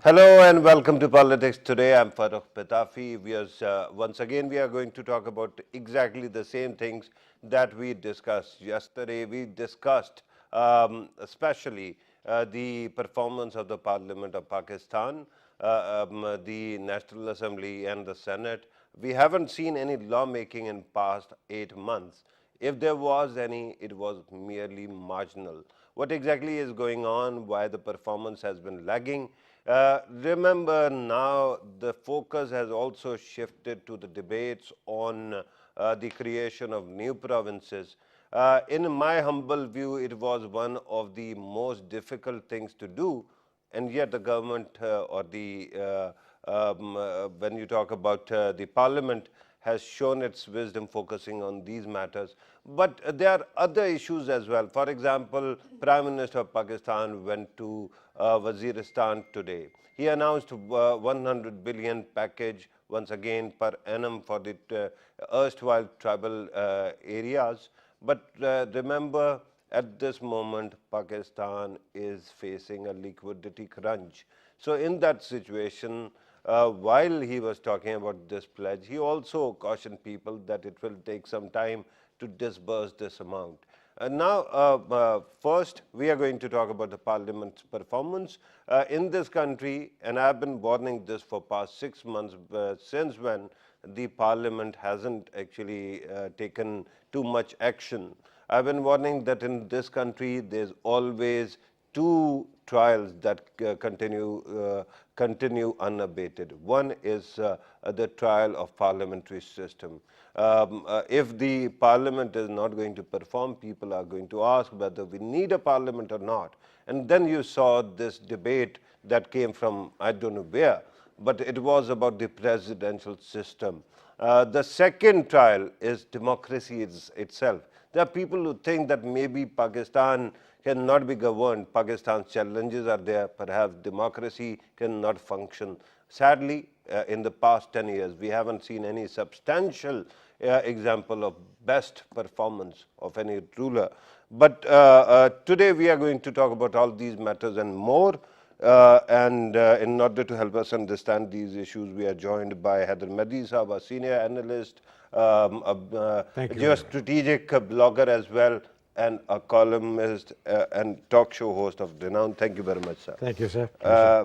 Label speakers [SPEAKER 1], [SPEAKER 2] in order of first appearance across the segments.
[SPEAKER 1] Hello and welcome to Politics Today. I'm Farooq Petafi. Once again, we are going to talk about exactly the same things that we discussed yesterday. We discussed especially the performance of the Parliament of Pakistan, the National Assembly and the Senate. We haven't seen any lawmaking in past 8 months. If there was any, it was merely marginal. What exactly is going on, why the performance has been lagging? Remember now the focus has also shifted to the debates on the creation of new provinces. In my humble view, it was one of the most difficult things to do, and yet the government when you talk about the parliament, has shown its wisdom focusing on these matters. But there are other issues as well. For example, Prime Minister of Pakistan went to Waziristan today. He announced 100 billion package once again per annum for the erstwhile tribal areas. But remember, at this moment, Pakistan is facing a liquidity crunch. So in that situation, while he was talking about this pledge, he also cautioned people that it will take some time to disburse this amount. First, we are going to talk about the Parliament's performance in this country, and I've been warning this for past 6 months, since when the Parliament hasn't actually taken too much action. I've been warning that in this country, there's always two trials that continue unabated. One is the trial of parliamentary system. If the parliament is not going to perform, people are going to ask whether we need a parliament or not. And then you saw this debate that came from I don't know where, but it was about the presidential system. The second trial is democracy itself. There are people who think that maybe Pakistan cannot be governed. Pakistan's challenges are there. Perhaps democracy cannot function. Sadly, in the past 10 years, we haven't seen any substantial example of best performance of any ruler. But today we are going to talk about all these matters and more. In order to help us understand these issues, we are joined by Heather Mehdi Saab, a senior analyst, a geostrategic blogger as well, and a columnist and talk show host of renown. Thank you very much, sir.
[SPEAKER 2] Thank you, sir.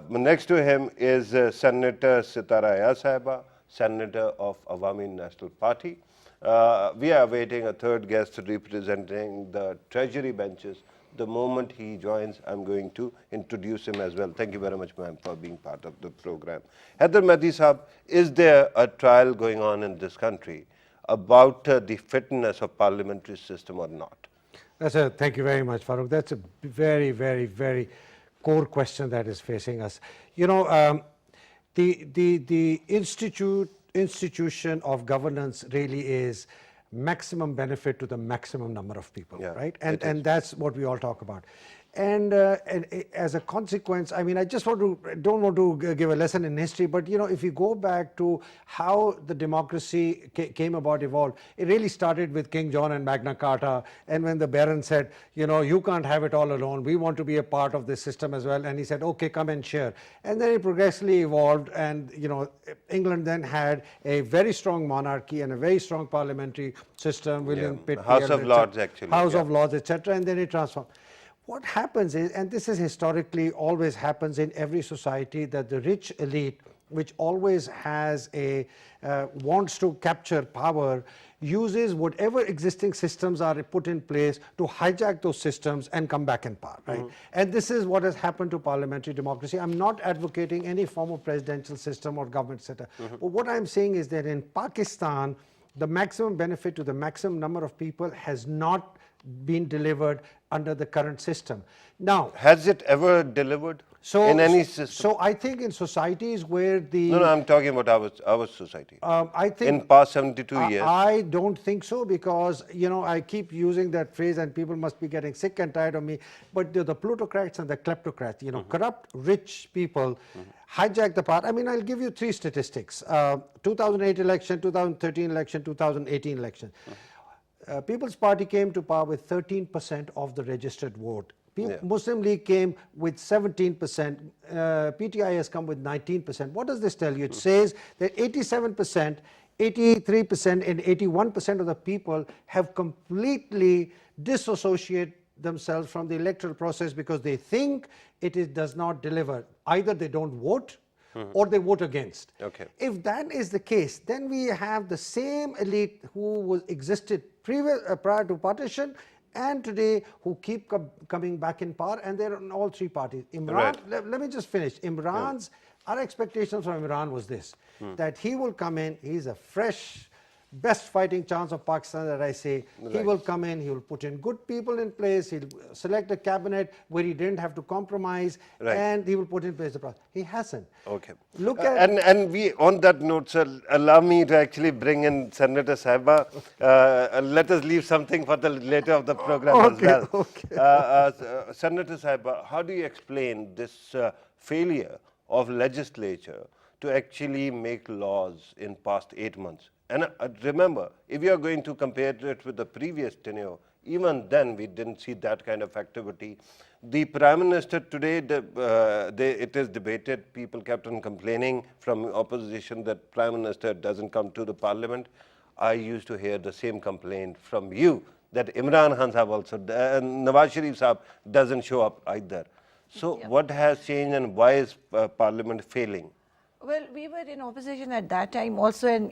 [SPEAKER 1] Next to him is Senator Sitara Sahiba, Senator of Awami National Party. We are awaiting a third guest representing the Treasury benches. The moment he joins, I'm going to introduce him as well. Thank you very much, ma'am, for being part of the program. Heather Mehdi Saab, is there a trial going on in this country about the fitness of parliamentary system or not?
[SPEAKER 2] Thank you very much, Farooq. That's a very, very, very core question that is facing us. You know, the institution of governance really is maximum benefit to the maximum number of people, right? And that's what we all talk about. And as a consequence, I mean, I just don't want to give a lesson in history, but you know, if you go back to how the democracy came about, evolved, it really started with King John and Magna Carta. And when the Baron said, you know, you can't have it all alone, we want to be a part of this system as well. And he said, okay, come and share. And then it progressively evolved. And, you know, England then had a very strong monarchy and a very strong parliamentary system. William Pitt,
[SPEAKER 1] House of Lords, actually.
[SPEAKER 2] House of Lords, etc. And then it transformed. What happens is, and this is historically always happens in every society, that the rich elite, which always has wants to capture power, uses whatever existing systems are put in place to hijack those systems and come back in power, right? And this is what has happened to parliamentary democracy. I'm not advocating any form of presidential system or government setup. But what I'm saying is that in Pakistan, the maximum benefit to the maximum number of people has not been delivered under the current system. Now,
[SPEAKER 1] has it ever delivered in any system?
[SPEAKER 2] So I think in societies where the...
[SPEAKER 1] No, I'm talking about our society.
[SPEAKER 2] I think
[SPEAKER 1] in past 72 years.
[SPEAKER 2] I don't think so, because, you know, I keep using that phrase and people must be getting sick and tired of me. But the plutocrats and the kleptocrats, you know, corrupt, rich people hijack the power. I mean, I'll give you 3 statistics. 2008 election, 2013 election, 2018 election. People's Party came to power with 13% of the registered vote. Muslim League came with 17%, PTI has come with 19%. What does this tell you? It says that 87%, 83% and 81% of the people have completely disassociated themselves from the electoral process because they think does not deliver. Either they don't vote or they vote against.
[SPEAKER 1] Okay.
[SPEAKER 2] If that is the case, then we have the same elite who existed prior to partition and today who keep coming back in power, and they're in all three parties. Imran,
[SPEAKER 1] Right.
[SPEAKER 2] let me just finish. Our expectations from Imran was this, that he will come in, he's a fresh, best fighting chance of Pakistan that I say. He will come in, he will put in good people in place, he'll select a cabinet where he didn't have to compromise, and he will put in place the process. He hasn't.
[SPEAKER 1] Okay.
[SPEAKER 2] Look at
[SPEAKER 1] and we, on that note, sir, allow me to actually bring in Senator Sahiba. Let us leave something for the later of the program as well.
[SPEAKER 2] Okay.
[SPEAKER 1] Senator Sahiba, how do you explain this failure of legislature to actually make laws in past 8 months? And remember, if you are going to compare it with the previous tenure, even then we didn't see that kind of activity. The Prime Minister today, it is debated, people kept on complaining from opposition that Prime Minister doesn't come to the Parliament. I used to hear the same complaint from you that Imran Khan Sahab also, Nawaz Sharif Sahab doesn't show up either. So what has changed and why is Parliament failing?
[SPEAKER 3] Well, we were in opposition at that time also, and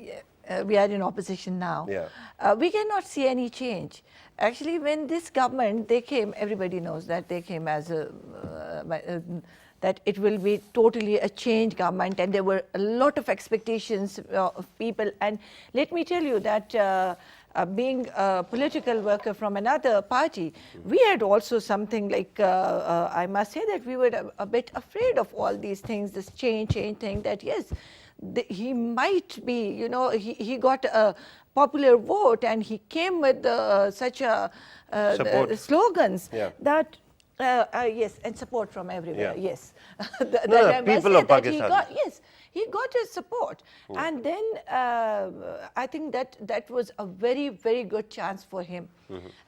[SPEAKER 3] we are in opposition now.
[SPEAKER 1] Yeah.
[SPEAKER 3] We cannot see any change. Actually, when this government, they came, everybody knows that they came as that it will be totally a change government, and there were a lot of expectations of people. And let me tell you that being a political worker from another party, we had also something like, I must say that we were a bit afraid of all these things, this change thing, that yes, he might be, you know, he got a popular vote and he came with such a slogans that yes, and support from everywhere. Yes,
[SPEAKER 1] people of Pakistan.
[SPEAKER 3] He got his support, and then I think that was a very, very good chance for him,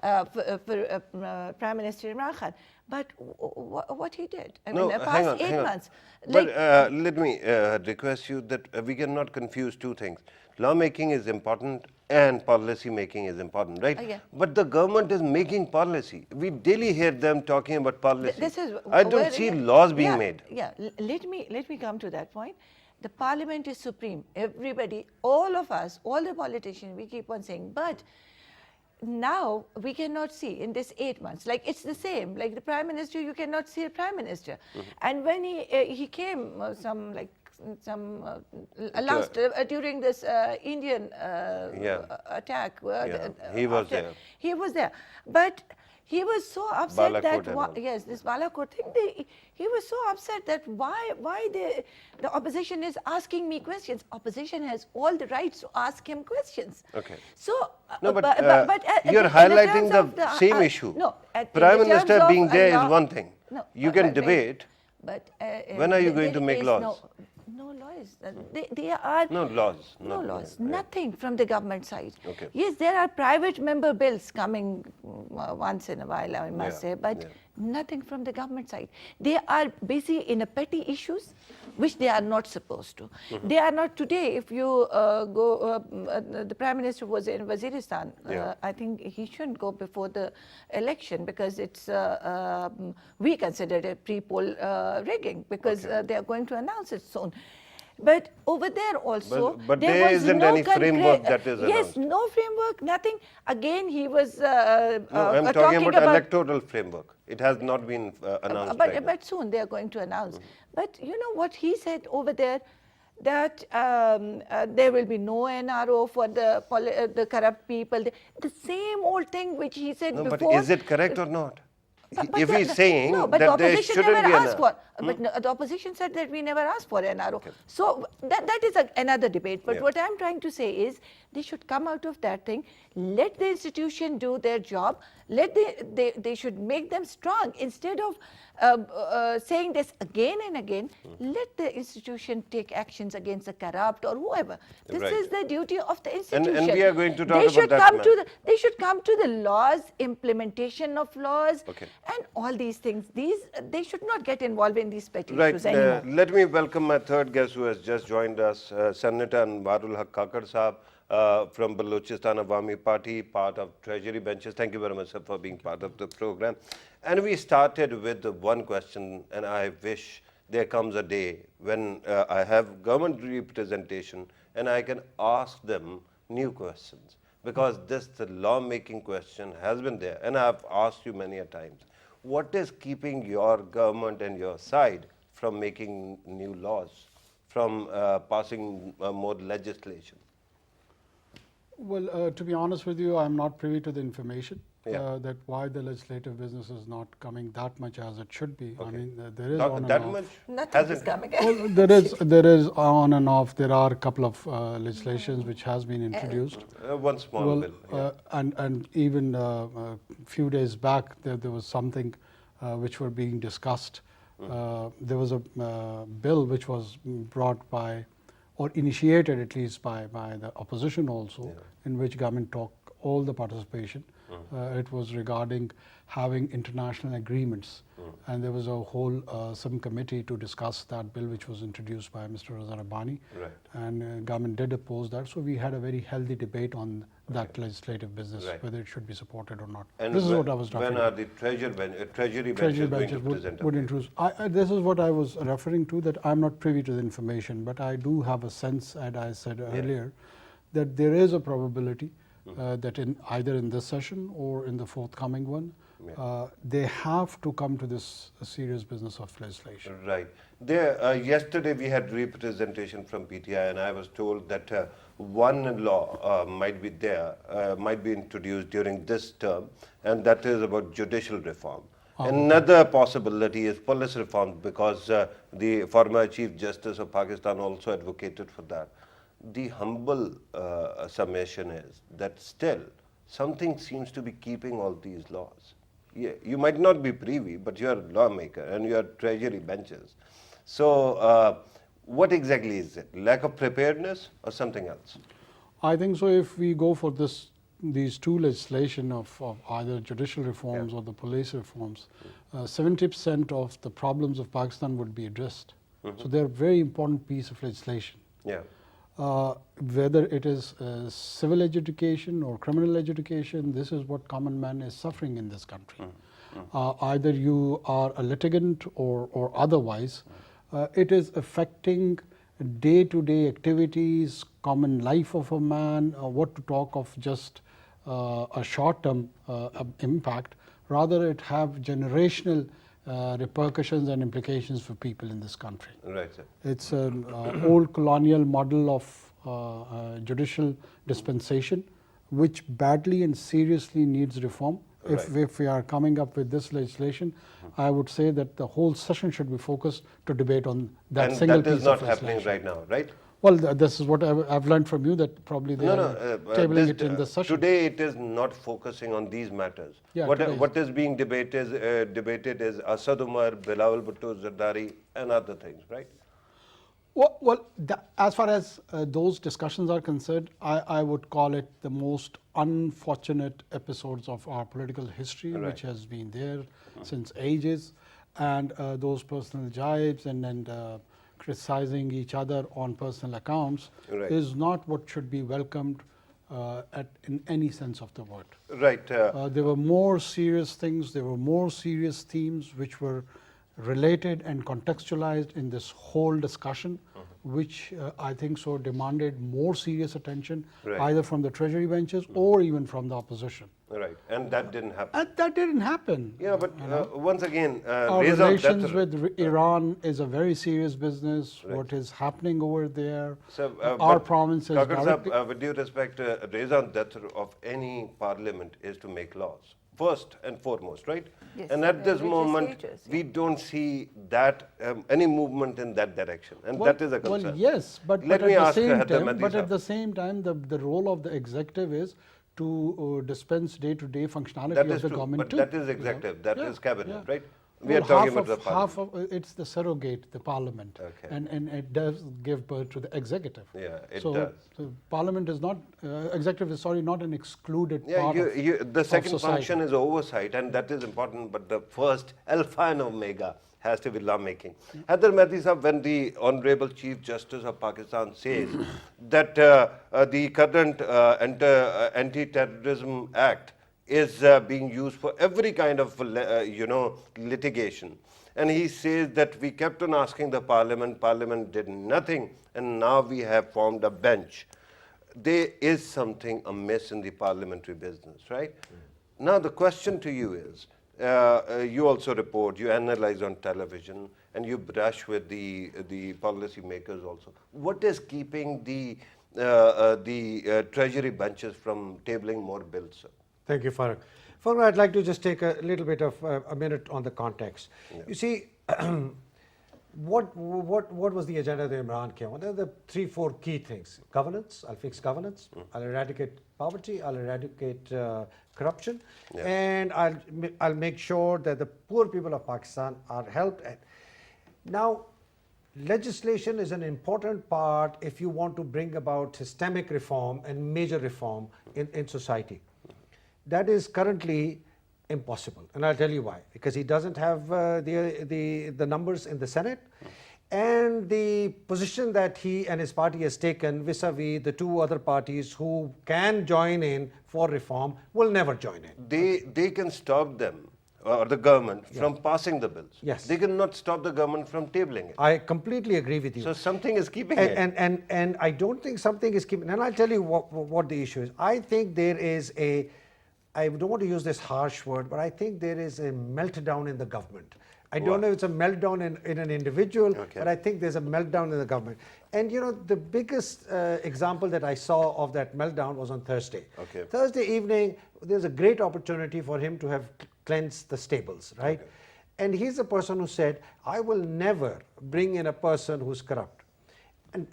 [SPEAKER 3] for Prime Minister Imran Khan. But what he did, I mean, the past 8 months.
[SPEAKER 1] But let me request you that we cannot confuse two things. Lawmaking is important and policy making is important, right? But the government is making policy. We daily hear them talking about policy. I don't see laws being made.
[SPEAKER 3] Yeah, let me come to that point. The Parliament is supreme. Everybody, all of us, all the politicians, we keep on saying, but now we cannot see in this 8 months, like it's the same, like the Prime Minister, you cannot see a Prime Minister. And when he came, during this Indian attack,
[SPEAKER 1] he was there.
[SPEAKER 3] He was there, but he was so upset this Balakot thing. He was so upset that why the opposition is asking me questions. Opposition has all the rights to ask him questions.
[SPEAKER 1] Okay.
[SPEAKER 3] So
[SPEAKER 1] no, but you're highlighting the same issue.
[SPEAKER 3] No,
[SPEAKER 1] Prime Minister being there is one thing.
[SPEAKER 3] No,
[SPEAKER 1] you can debate.
[SPEAKER 3] But
[SPEAKER 1] when are you going to make laws?
[SPEAKER 3] No laws. They are
[SPEAKER 1] no laws.
[SPEAKER 3] No laws. Nothing from the government side.
[SPEAKER 1] Okay.
[SPEAKER 3] Yes, there are private member bills coming once in a while, I must say, but nothing from the government side. They are busy in a petty issues, which they are not supposed to. They are not today. If you go, the Prime Minister was in Waziristan. I think he shouldn't go before the election because it's we consider it pre-poll rigging because they are going to announce it soon. But over there also,
[SPEAKER 1] but
[SPEAKER 3] there
[SPEAKER 1] isn't
[SPEAKER 3] no
[SPEAKER 1] any framework that is announced.
[SPEAKER 3] Yes, no framework, nothing. Again, he was
[SPEAKER 1] no, I'm talking about electoral framework. It has not been announced.
[SPEAKER 3] But soon they are going to announce. But you know what he said over there? That there will be no NRO for the corrupt people. The same old thing which he said before.
[SPEAKER 1] But is it correct or not? If he's saying that there shouldn't be
[SPEAKER 3] NRO. But the opposition said that we never asked for NRO. Okay. So that is another debate. But what I'm trying to say is they should come out of that thing, let the institution do their job, They should make them strong. Instead of saying this again and again, let the institution take actions against the corrupt or whoever. This
[SPEAKER 1] Right.
[SPEAKER 3] is the duty of the institution.
[SPEAKER 1] And we are going to talk
[SPEAKER 3] They should
[SPEAKER 1] about that,
[SPEAKER 3] come to they should come to the laws, implementation of laws,
[SPEAKER 1] Okay.
[SPEAKER 3] and all these things. They should not get involved in these petty
[SPEAKER 1] Right.
[SPEAKER 3] issues anymore.
[SPEAKER 1] Let me welcome my third guest who has just joined us, Senator Anwarul Haq Kakar Saab from Balochistan Awami Party, part of Treasury benches. Thank you very much, sir, for being part of the program. And we started with one question, and I wish there comes a day when I have government representation and I can ask them new questions, because the lawmaking question has been there, and I have asked you many a times. What is keeping your government and your side from making new laws, from passing more legislation?
[SPEAKER 4] Well, to be honest with you, I'm not privy to the information
[SPEAKER 1] Yeah.
[SPEAKER 4] that why the legislative business is not coming that much as it should be. I
[SPEAKER 1] Okay.
[SPEAKER 4] mean, there is
[SPEAKER 1] Not
[SPEAKER 4] on and
[SPEAKER 1] that
[SPEAKER 4] off.
[SPEAKER 1] much?
[SPEAKER 3] Nothing is
[SPEAKER 1] Hasn't-
[SPEAKER 3] coming.
[SPEAKER 4] Well, there is on and off. There are a couple of legislations which has been introduced.
[SPEAKER 1] One small
[SPEAKER 4] Well,
[SPEAKER 1] bill. Yeah.
[SPEAKER 4] and even a few days back, there was something which were being discussed. There was a bill which was brought by, or initiated at least by the opposition also, in which government took all the participation. It was regarding having international agreements, and there was a whole subcommittee to discuss that bill, which was introduced by Mr. Raza Rabbani,
[SPEAKER 1] Right.
[SPEAKER 4] and government did oppose that. So we had a very healthy debate on that legislative business,
[SPEAKER 1] Right.
[SPEAKER 4] whether it should be supported or not.
[SPEAKER 1] And
[SPEAKER 4] This is
[SPEAKER 1] when-
[SPEAKER 4] what I was referring
[SPEAKER 1] When
[SPEAKER 4] to.
[SPEAKER 1] are the treasury benches
[SPEAKER 4] Treasury
[SPEAKER 1] going to
[SPEAKER 4] benches
[SPEAKER 1] present?
[SPEAKER 4] would
[SPEAKER 1] a bill?
[SPEAKER 4] introduce. This is what I was referring to, that I'm not privy to the information, but I do have a sense, as I said earlier, that there is a probability that either in this session or in the forthcoming one, they have to come to this serious business of legislation.
[SPEAKER 1] Right. There, yesterday we had representation from PTI, and I was told that one law might be there, might be introduced during this term, and that is about judicial reform. Another possibility is police reform, because the former Chief Justice of Pakistan also advocated for that. The humble summation is that still something seems to be keeping all these laws. Yeah, you might not be privy, but you are a lawmaker and you are treasury benches. So what exactly is it? Lack of preparedness or something else?
[SPEAKER 4] I think so. If we go for these two legislation of either judicial reforms or the police reforms, 70% of the problems of Pakistan would be addressed. So they're a very important piece of legislation.
[SPEAKER 1] Yeah.
[SPEAKER 4] Whether it is civil education or criminal education, this is what common man is suffering in this country. Either you are a litigant or otherwise, it is affecting day-to-day activities, common life of a man, what to talk of just a short-term impact. Rather, it have generational repercussions and implications for people in this country.
[SPEAKER 1] Right, sir.
[SPEAKER 4] It's an old colonial model of judicial dispensation, which badly and seriously needs reform. If we are coming up with this legislation, I would say that the whole session should be focused to debate on that
[SPEAKER 1] And
[SPEAKER 4] single
[SPEAKER 1] that is
[SPEAKER 4] piece
[SPEAKER 1] not
[SPEAKER 4] of
[SPEAKER 1] happening
[SPEAKER 4] legislation.
[SPEAKER 1] right now, right?
[SPEAKER 4] Well, this is what I've learned from you, that probably they are tabling it in this session.
[SPEAKER 1] Today it is not focusing on these matters.
[SPEAKER 4] Yeah,
[SPEAKER 1] What is being debated is Asad Umar, Bilawal Bhutto Zardari, and other things, right?
[SPEAKER 4] As far as those discussions are concerned, I would call it the most unfortunate episodes of our political history, which has been there since ages, and those personal jibes and criticizing each other on personal accounts is not what should be welcomed in any sense of the word.
[SPEAKER 1] Right.
[SPEAKER 4] There were more serious things, there were more serious themes which were related and contextualized in this whole discussion, which I think so demanded more serious attention, either from the treasury benches or even from the opposition.
[SPEAKER 1] Right, and that didn't happen.
[SPEAKER 4] And that didn't happen.
[SPEAKER 1] Yeah, but once again,
[SPEAKER 4] Our
[SPEAKER 1] Reza
[SPEAKER 4] relations
[SPEAKER 1] Datar-
[SPEAKER 4] with Iran is a very serious business. What is happening over there,
[SPEAKER 1] So,
[SPEAKER 4] our
[SPEAKER 1] but
[SPEAKER 4] province is
[SPEAKER 1] Kakar
[SPEAKER 4] directly...
[SPEAKER 1] Sahab, with due respect, Reza Datar of any parliament is to make laws, first and foremost, right?
[SPEAKER 3] Yes,
[SPEAKER 1] and at this moment,
[SPEAKER 3] legislators,
[SPEAKER 1] we don't see that any movement in that direction, and that is a concern.
[SPEAKER 4] Well, yes, but
[SPEAKER 1] Let
[SPEAKER 4] at
[SPEAKER 1] me
[SPEAKER 4] the
[SPEAKER 1] ask
[SPEAKER 4] same
[SPEAKER 1] Heather
[SPEAKER 4] time,
[SPEAKER 1] Mehdi
[SPEAKER 4] but
[SPEAKER 1] Sahab.
[SPEAKER 4] at the same time, the role of the executive is to dispense day-to-day functionality
[SPEAKER 1] That
[SPEAKER 4] of
[SPEAKER 1] is
[SPEAKER 4] the
[SPEAKER 1] true,
[SPEAKER 4] government
[SPEAKER 1] but
[SPEAKER 4] too.
[SPEAKER 1] that is executive, that
[SPEAKER 4] Yeah,
[SPEAKER 1] is cabinet,
[SPEAKER 4] yeah.
[SPEAKER 1] right? We
[SPEAKER 4] Well,
[SPEAKER 1] are talking about the
[SPEAKER 4] half
[SPEAKER 1] parliament.
[SPEAKER 4] of it's the surrogate, the parliament,
[SPEAKER 1] Okay.
[SPEAKER 4] and it does give birth to the executive.
[SPEAKER 1] Yeah, it
[SPEAKER 4] so,
[SPEAKER 1] does.
[SPEAKER 4] So parliament is not executive is sorry not an excluded
[SPEAKER 1] Yeah,
[SPEAKER 4] part
[SPEAKER 1] the
[SPEAKER 4] of
[SPEAKER 1] second
[SPEAKER 4] society.
[SPEAKER 1] function is oversight, and that is important, but the first alpha and omega has to be lawmaking. Haider Mehdi Sahab, when the Honorable Chief Justice of Pakistan says that the current Anti-Terrorism Act is being used for every kind of, litigation, and he says that we kept on asking the Parliament did nothing, and now we have formed a bench. There is something amiss in the parliamentary business, right? Now the question to you is, you also report, you analyze on television, and you brush with the policy makers also. What is keeping the treasury benches from tabling more bills, sir?
[SPEAKER 2] Thank you, Farooq. Farooq, I'd like to just take a little bit of a minute on the context.
[SPEAKER 1] Yeah.
[SPEAKER 2] You see, what was the agenda that Imran came on? There are the 3-4 key things. Governance, I'll fix governance. I'll eradicate poverty. I'll eradicate corruption.
[SPEAKER 1] Yeah.
[SPEAKER 2] And I'll make sure that the poor people of Pakistan are helped. Now, legislation is an important part if you want to bring about systemic reform and major reform in society. That is currently impossible, and I'll tell you why. Because he doesn't have the numbers in the Senate, and the position that he and his party has taken vis-a-vis the 2 other parties who can join in for reform will never join in.
[SPEAKER 1] They can stop them, or the government, from passing the bills.
[SPEAKER 2] Yes.
[SPEAKER 1] They cannot stop the government from tabling it.
[SPEAKER 2] I completely agree with you.
[SPEAKER 1] So something is keeping it.
[SPEAKER 2] And I don't think something is keeping, and I'll tell you what the issue is. I think there is I don't want to use this harsh word, but I think there is a meltdown in the government. I don't know if it's a meltdown in an individual,
[SPEAKER 1] Okay.
[SPEAKER 2] but I think there's a meltdown in the government. And you know, the biggest example that I saw of that meltdown was on Thursday.
[SPEAKER 1] Okay.
[SPEAKER 2] Thursday evening, there's a great opportunity for him to have cleansed the stables, right?
[SPEAKER 1] Okay.
[SPEAKER 2] And he's a person who said, I will never bring in a person who's corrupt.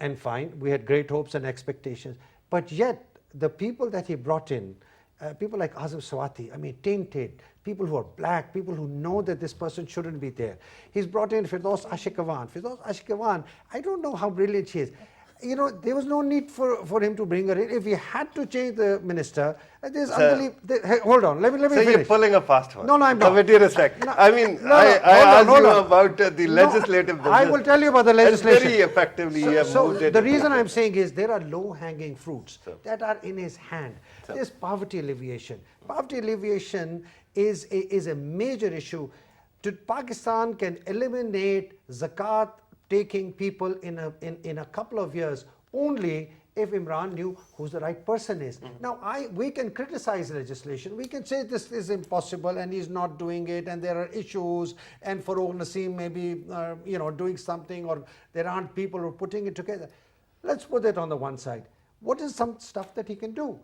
[SPEAKER 2] And fine, we had great hopes and expectations. But yet, the people that he brought in, people like Azim Swati, I mean, tainted, people who are black, people who know that this person shouldn't be there. He's brought in Firdaus Ashikawan. Firdaus Ashikawan, I don't know how brilliant she is. You know, there was no need for him to bring her in. If he had to change the minister, there's unbelievable. Hey, hold on, let me
[SPEAKER 1] So
[SPEAKER 2] finish.
[SPEAKER 1] you're pulling a fast one.
[SPEAKER 2] No, I'm not.
[SPEAKER 1] With due respect.
[SPEAKER 2] No,
[SPEAKER 1] I mean,
[SPEAKER 2] no,
[SPEAKER 1] I asked
[SPEAKER 2] hold
[SPEAKER 1] you
[SPEAKER 2] on.
[SPEAKER 1] about the legislative business.
[SPEAKER 2] I will tell you about the legislation.
[SPEAKER 1] And very effectively, you have moved it.
[SPEAKER 2] The reason I'm saying is there are low-hanging fruits that are in his hand. There's poverty alleviation. Poverty alleviation is a major issue. Pakistan can eliminate zakat taking people in a couple of years only if Imran knew who the right person is. Now, we can criticize legislation. We can say this is impossible and he's not doing it and there are issues and Farooq Naseem may be doing something, or there aren't people who are putting it together. Let's put it on the one side. What is some stuff that he can do?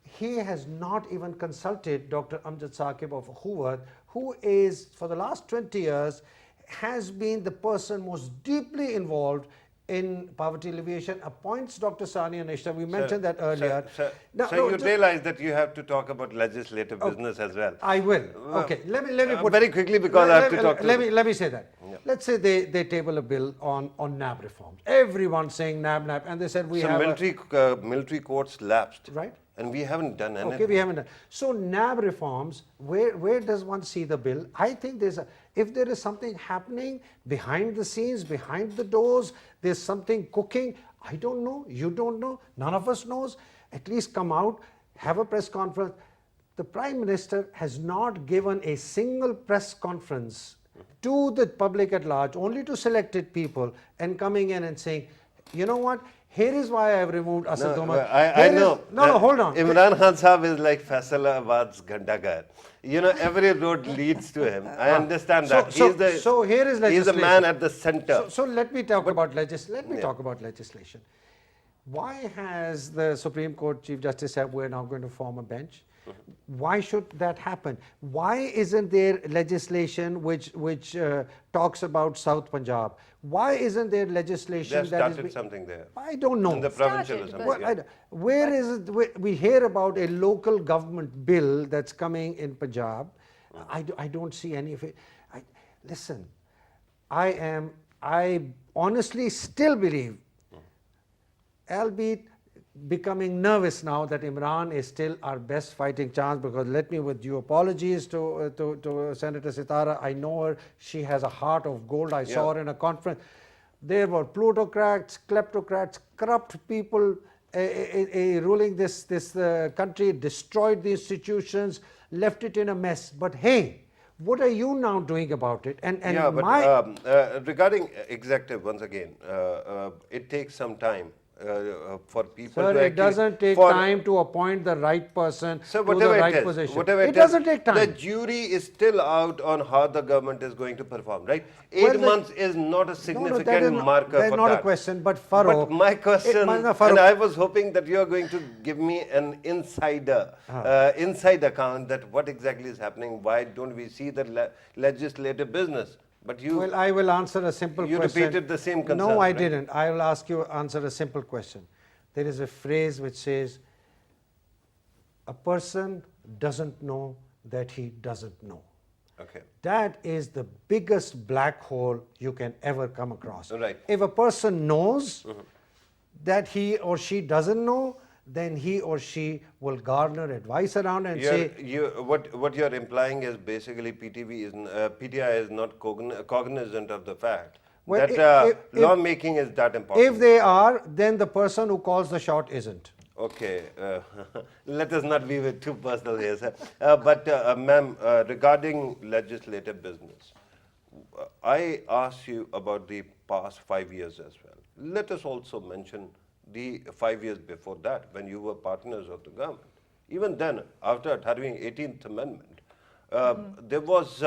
[SPEAKER 2] He has not even consulted Dr. Amjad Saqib of Hoover, who is, for the last 20 years, has been the person most deeply involved in poverty alleviation, appoints Dr. Sani and Ishta. We mentioned that earlier.
[SPEAKER 1] So you realize that you have to talk about legislative business as well.
[SPEAKER 2] I will. Okay, let me put
[SPEAKER 1] very quickly, because I have to talk to
[SPEAKER 2] let me say that.
[SPEAKER 1] Yeah.
[SPEAKER 2] Let's say they table a bill on NAB reforms. Everyone's saying NAB, and they said we have
[SPEAKER 1] military courts lapsed.
[SPEAKER 2] Right.
[SPEAKER 1] And we haven't done anything.
[SPEAKER 2] Okay, we haven't done. So NAB reforms, where does one see the bill? I think if there is something happening behind the scenes, behind the doors, there's something cooking, I don't know, you don't know, none of us knows, at least come out, have a press conference. The Prime Minister has not given a single press conference to the public at large, only to selected people, and coming in and saying, you know what, here is why I have removed Asad Omar.
[SPEAKER 1] I know.
[SPEAKER 2] No, hold on.
[SPEAKER 1] Imran Khan Sahab is like Faisalabad's Gandagar. You know, every road leads to him. I understand that.
[SPEAKER 2] So here is legislation.
[SPEAKER 1] He's a man at the center.
[SPEAKER 2] So let me talk about legislation. Why has the Supreme Court Chief Justice said we're now going to form a bench? Why should that happen? Why isn't there legislation which talks about South Punjab? Why isn't there
[SPEAKER 1] They
[SPEAKER 2] legislation
[SPEAKER 1] have
[SPEAKER 2] that is
[SPEAKER 1] started something there.
[SPEAKER 2] I don't know.
[SPEAKER 1] In the provincialism.
[SPEAKER 3] Started,
[SPEAKER 2] Well,
[SPEAKER 1] yeah.
[SPEAKER 2] where is it? We hear about a local government bill that's coming in Punjab. I don't see any of it. Listen, I honestly still believe, albeit becoming nervous now, that Imran is still our best fighting chance, because let me, with due apologies to Senator Sitara, I know her, she has a heart of gold. I saw her in a conference. There were plutocrats, kleptocrats, corrupt people ruling this country, destroyed the institutions, left it in a mess. But hey, what are you now doing about it? And
[SPEAKER 1] Yeah, but
[SPEAKER 2] my
[SPEAKER 1] regarding executive, once again, it takes some time for people
[SPEAKER 2] Sir,
[SPEAKER 1] to
[SPEAKER 2] it doesn't take time to appoint the right person
[SPEAKER 1] So
[SPEAKER 2] to the right position.
[SPEAKER 1] whatever
[SPEAKER 2] It doesn't take
[SPEAKER 1] The
[SPEAKER 2] time.
[SPEAKER 1] jury is still out on how the government is going to perform, right?
[SPEAKER 2] Well,
[SPEAKER 1] 8 months is not a significant marker
[SPEAKER 2] that's
[SPEAKER 1] for
[SPEAKER 2] not
[SPEAKER 1] that.
[SPEAKER 2] a question, but Farooq.
[SPEAKER 1] But my question,
[SPEAKER 2] Farooq,
[SPEAKER 1] and I was hoping that you are going to give me an inside account that what exactly is happening. Why don't we see the legislative business? But you,
[SPEAKER 2] well, I will answer a simple
[SPEAKER 1] you
[SPEAKER 2] question.
[SPEAKER 1] repeated the same concern.
[SPEAKER 2] No, I
[SPEAKER 1] right?
[SPEAKER 2] didn't. I will ask you answer a simple question. There is a phrase which says, a person doesn't know that he doesn't know.
[SPEAKER 1] Okay.
[SPEAKER 2] That is the biggest black hole you can ever come across.
[SPEAKER 1] Right.
[SPEAKER 2] If a person knows that he or she doesn't know, then he or she will garner advice around and say,
[SPEAKER 1] What you're implying is basically PTI is not cognizant of the fact
[SPEAKER 2] Well,
[SPEAKER 1] that
[SPEAKER 2] if-
[SPEAKER 1] lawmaking is that important.
[SPEAKER 2] if they are, then the person who calls the shot isn't.
[SPEAKER 1] Okay, let us not be too personal here, sir. But ma'am, regarding legislative business, I asked you about the past 5 years as well. Let us also mention the 5 years before that, when you were partners of the government. Even then, after having 18th Amendment, there was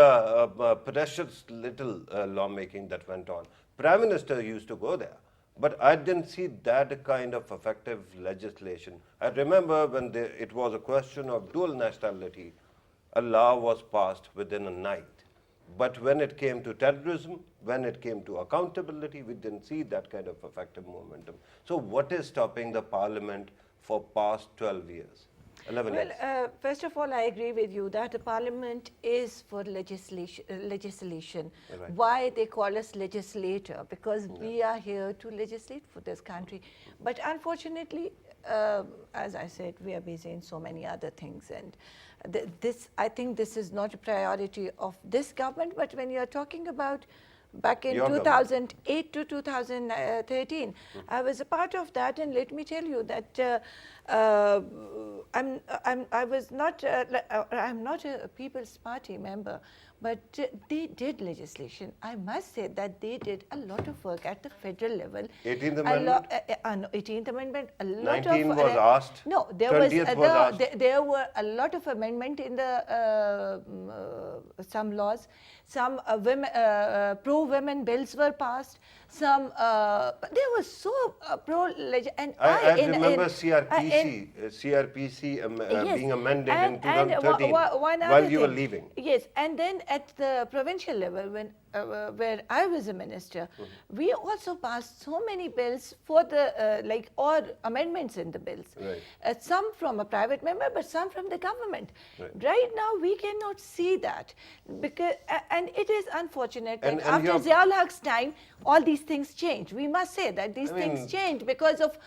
[SPEAKER 1] precious little lawmaking that went on. Prime Minister used to go there, but I didn't see that kind of effective legislation. I remember when it was a question of dual nationality, a law was passed within a night. But when it came to terrorism, when it came to accountability, we didn't see that kind of effective momentum. So what is stopping the parliament for past 12 years, 11 years?
[SPEAKER 3] Well, first of all, I agree with you that the parliament is for legislation.
[SPEAKER 1] Right.
[SPEAKER 3] Why they call us legislator? Because we are here to legislate for this country. But unfortunately, as I said, we are busy in so many other things, and I think this is not a priority of this government. But when you are talking about back in
[SPEAKER 1] Your
[SPEAKER 3] 2008 to 2013, I was a part of that, and let me tell you that I'm not a People's Party member, but they did legislation. I must say that they did a lot of work at the federal level.
[SPEAKER 1] 18th Amendment?
[SPEAKER 3] 18th Amendment, a lot
[SPEAKER 1] 19
[SPEAKER 3] of...
[SPEAKER 1] was asked.
[SPEAKER 3] No, there
[SPEAKER 1] 20th was asked.
[SPEAKER 3] there were a lot of amendment in the some laws. Some pro-women bills were passed. Some there was so and
[SPEAKER 1] I remember CRPC
[SPEAKER 3] yes,
[SPEAKER 1] being amended in
[SPEAKER 3] and
[SPEAKER 1] 2013
[SPEAKER 3] one other
[SPEAKER 1] while you were
[SPEAKER 3] thing.
[SPEAKER 1] leaving.
[SPEAKER 3] Yes, and then at the provincial level, when where I was a minister, we also passed so many bills for the or amendments in the bills.
[SPEAKER 1] Right.
[SPEAKER 3] Some from a private member, but some from the government.
[SPEAKER 1] Right.
[SPEAKER 3] Now we cannot see that, because and it is unfortunate that
[SPEAKER 1] And
[SPEAKER 3] after
[SPEAKER 1] your-
[SPEAKER 3] Ziaul Haq's time, all these things changed. We must say that these things changed because of.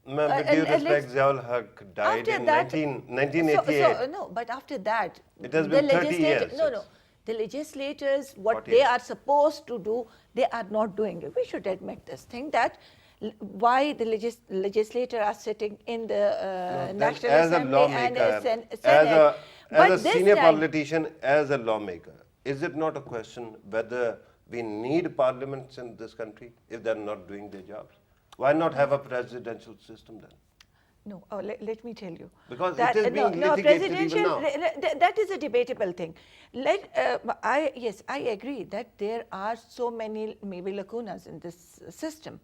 [SPEAKER 1] Ma'am, with due
[SPEAKER 3] and
[SPEAKER 1] respect,
[SPEAKER 3] let's-
[SPEAKER 1] Ziaul Haq died
[SPEAKER 3] after
[SPEAKER 1] in
[SPEAKER 3] that,
[SPEAKER 1] 1988.
[SPEAKER 3] no, but after that,
[SPEAKER 1] It has been 30 years
[SPEAKER 3] No,
[SPEAKER 1] since.
[SPEAKER 3] the legislators, what
[SPEAKER 1] 40
[SPEAKER 3] they
[SPEAKER 1] years.
[SPEAKER 3] are supposed to do, they are not doing it. We should admit this thing that why the legislator are sitting in the National
[SPEAKER 1] As a
[SPEAKER 3] Assembly and
[SPEAKER 1] lawmaker,
[SPEAKER 3] Senate. But
[SPEAKER 1] as a
[SPEAKER 3] this
[SPEAKER 1] senior
[SPEAKER 3] time-
[SPEAKER 1] politician, as a lawmaker, is it not a question whether we need parliaments in this country if they're not doing their jobs? Why not have a presidential system then?
[SPEAKER 3] No, let me tell you.
[SPEAKER 1] Because
[SPEAKER 3] that,
[SPEAKER 1] it is being
[SPEAKER 3] no,
[SPEAKER 1] litigated even
[SPEAKER 3] presidential,
[SPEAKER 1] now.
[SPEAKER 3] that is a debatable thing. Yes, I agree that there are so many maybe lacunas in this system,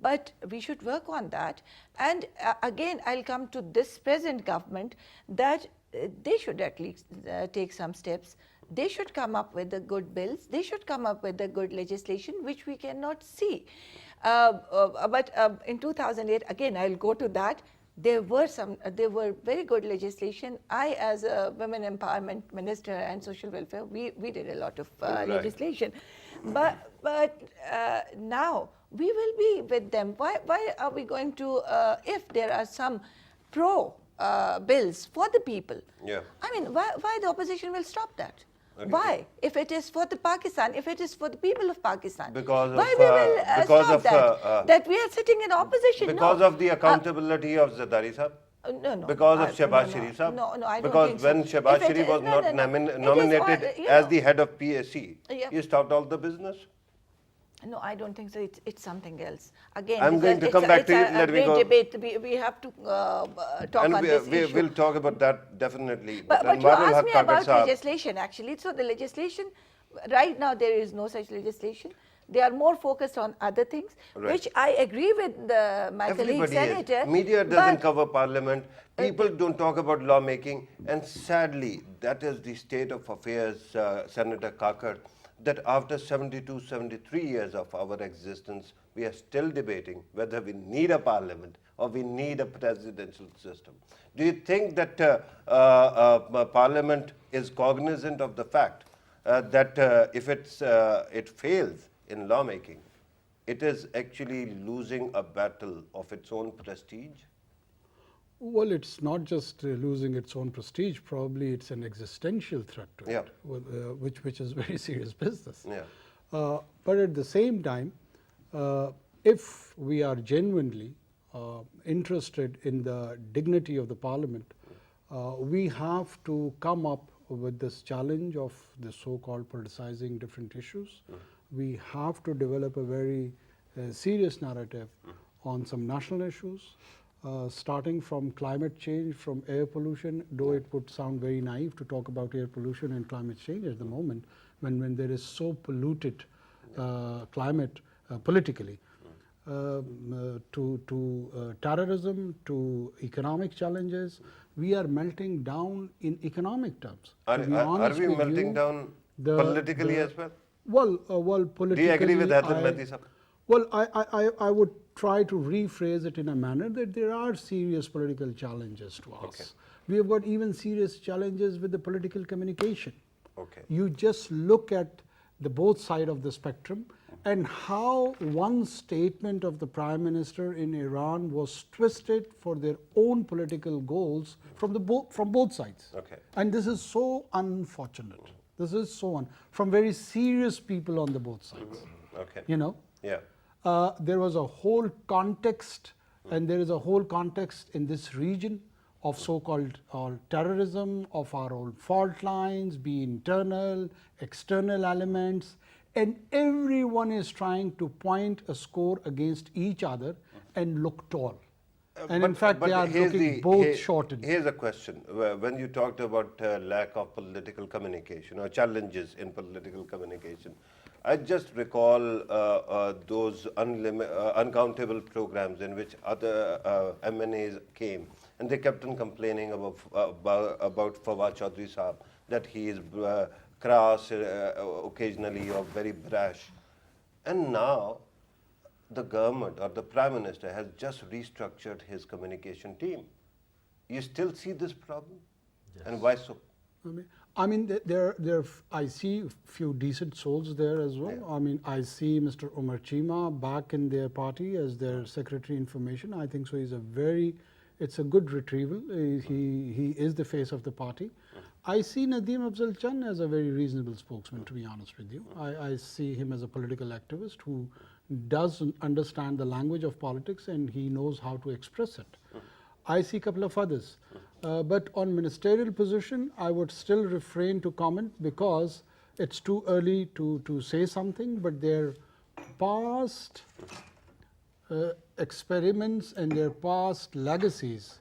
[SPEAKER 3] but we should work on that. And again, I'll come to this present government that they should at least take some steps. They should come up with the good bills. They should come up with the good legislation, which we cannot see. But in 2008, again, I'll go to that. There were very good legislation. I, as a women empowerment minister and social welfare, we did a lot of legislation. But now we will be with them. Why are we going to, if there are some pro bills for the people?
[SPEAKER 1] Yeah.
[SPEAKER 3] I mean, why the opposition will stop that? Okay. Why? If it is for the Pakistan, if it is for the people of Pakistan, why we will stop that? That we are sitting in opposition.
[SPEAKER 1] Because of the accountability of Zardari Sahab?
[SPEAKER 3] No.
[SPEAKER 1] Because of Shehbaz Sharif Sahab?
[SPEAKER 3] No, I don't
[SPEAKER 1] because
[SPEAKER 3] think
[SPEAKER 1] when
[SPEAKER 3] so.
[SPEAKER 1] Shehbaz Sharif was not nominated as the head of PSC, you stopped all the business?
[SPEAKER 3] No, I don't think so. It's something else. Again,
[SPEAKER 1] I'm going to come back to you.
[SPEAKER 3] Let me go. Debate. We have to talk on this issue.
[SPEAKER 1] We'll talk about that definitely.
[SPEAKER 3] But you asked me about legislation, actually. So the legislation, right now there is no such legislation. They are more focused on other things, which I agree with my colleague senator.
[SPEAKER 1] Media doesn't cover parliament. People don't talk about lawmaking. And sadly, that is the state of affairs, Senator Kakar, that after 72, 73 years of our existence, we are still debating whether we need a parliament or we need a presidential system. Do you think that parliament is cognizant of the fact that if it fails in lawmaking, it is actually losing a battle of its own prestige?
[SPEAKER 4] Well, it's not just losing its own prestige. Probably it's an existential threat to it, which is very serious business.
[SPEAKER 1] Yeah.
[SPEAKER 4] But at the same time, if we are genuinely interested in the dignity of the parliament, we have to come up with this challenge of the so-called politicizing different issues. We have to develop a very serious narrative on some national issues. Starting from climate change, from air pollution, though it would sound very naive to talk about air pollution and climate change at the moment, when there is so polluted climate politically, to terrorism, to economic challenges, we are melting down in economic terms.
[SPEAKER 1] Are we melting down politically as well?
[SPEAKER 4] Well, politically.
[SPEAKER 1] Do you agree with that, Mehdi Sahab?
[SPEAKER 4] Well, I would try to rephrase it in a manner that there are serious political challenges to us.
[SPEAKER 1] Okay.
[SPEAKER 4] We have got even serious challenges with the political communication.
[SPEAKER 1] Okay.
[SPEAKER 4] You just look at the both side of the spectrum and how one statement of the Prime Minister in Iran was twisted for their own political goals from both sides.
[SPEAKER 1] Okay.
[SPEAKER 4] And this is so unfortunate. This is so from very serious people on the both sides.
[SPEAKER 1] Okay.
[SPEAKER 4] You know?
[SPEAKER 1] Yeah.
[SPEAKER 4] There was a whole context, and there is a whole context in this region of so-called terrorism, of our own fault lines, be internal, external elements, and everyone is trying to point a score against each other and look tall. And in fact, they are looking both shortened.
[SPEAKER 1] Here's a question. When you talked about lack of political communication or challenges in political communication, I just recall those uncountable programs in which other MNAs came and they kept on complaining about Fawad Chaudhry Sahab, that he is crass occasionally or very brash. And now the government or the Prime Minister has just restructured his communication team. You still see this problem? Yes. And why so?
[SPEAKER 4] I mean, I see a few decent souls there as well. Yeah. I mean, I see Mr. Umar Chima back in their party as their Secretary Information. I think so. It's a good retrieval. He is the face of the party. I see Nadeem Afzal Chand as a very reasonable spokesman, to be honest with you. I see him as a political activist who does understand the language of politics and he knows how to express it. I see a couple of others. But on ministerial position, I would still refrain to comment because it's too early to say something, but their past experiments and their past legacies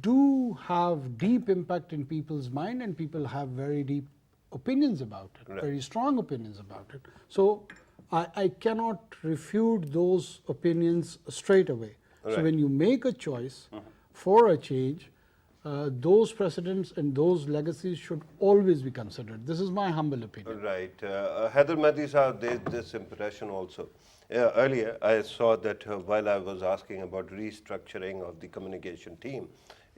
[SPEAKER 4] do have deep impact in people's mind, and people have very deep opinions about it, right. Very strong opinions about it. So I cannot refute those opinions straight away. Right. So when you make a choice for a change, those precedents and those legacies should always be considered. This is my humble opinion.
[SPEAKER 1] Right. Heather Mehdi saab, there's this impression also. Earlier, I saw that while I was asking about restructuring of the communication team,